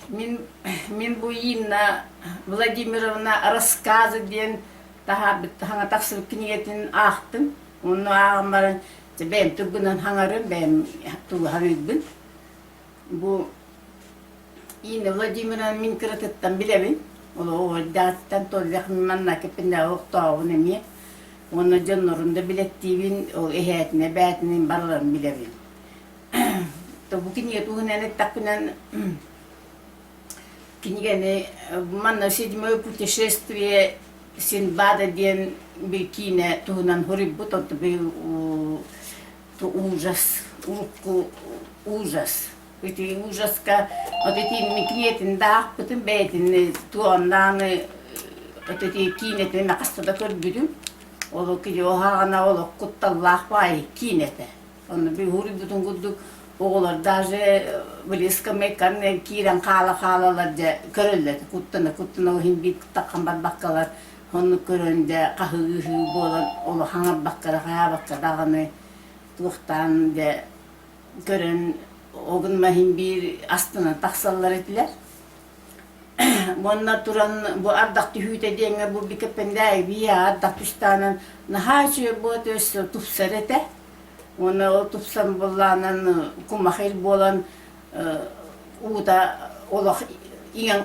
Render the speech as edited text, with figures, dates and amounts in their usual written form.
Min bu yinna Vladimirovna рассказы diyen daha bir hana taksır kiniyetin ahtım. Onu ağamların ben tübünden hanarım ben tu hanıbın. Bu yine Vladimirovna min kırıtıttan bilemin. O dağıttan tozyak manna kepinde oktağını mi? Onu canlarında bilettiğin o ehiyetine, beytinin barlarını bilemin. Bu kiniyet uğunene takınan Книгами манна седьмое путешествие Синдбада ден бекине tuhunан хориббу тот был то ужас, ужас. Эти ужаска, вот эти микнетин да, потом бейтин туандан вот эти кинеты макаста да көрбүдүм. Оло кидиохагана оло кутталлах бай кинете. Он би хориббутун гудук oğlar даже близко mekan kiren kalalarca körüller kuttuna o hindi takkan bakkalar onu köründe kahı bolan olu hanga bakkara kaya bakkara dağını tuğtan de körün oğun mahim bir astına taksallar ettiler. Bunlar turan bu ardak tühüte denge bu bir kepende bir ya ardak tüstanın nahaçı bu tös tupsarete. Onu otupsan bulanan kumahil bolan uda olak iyan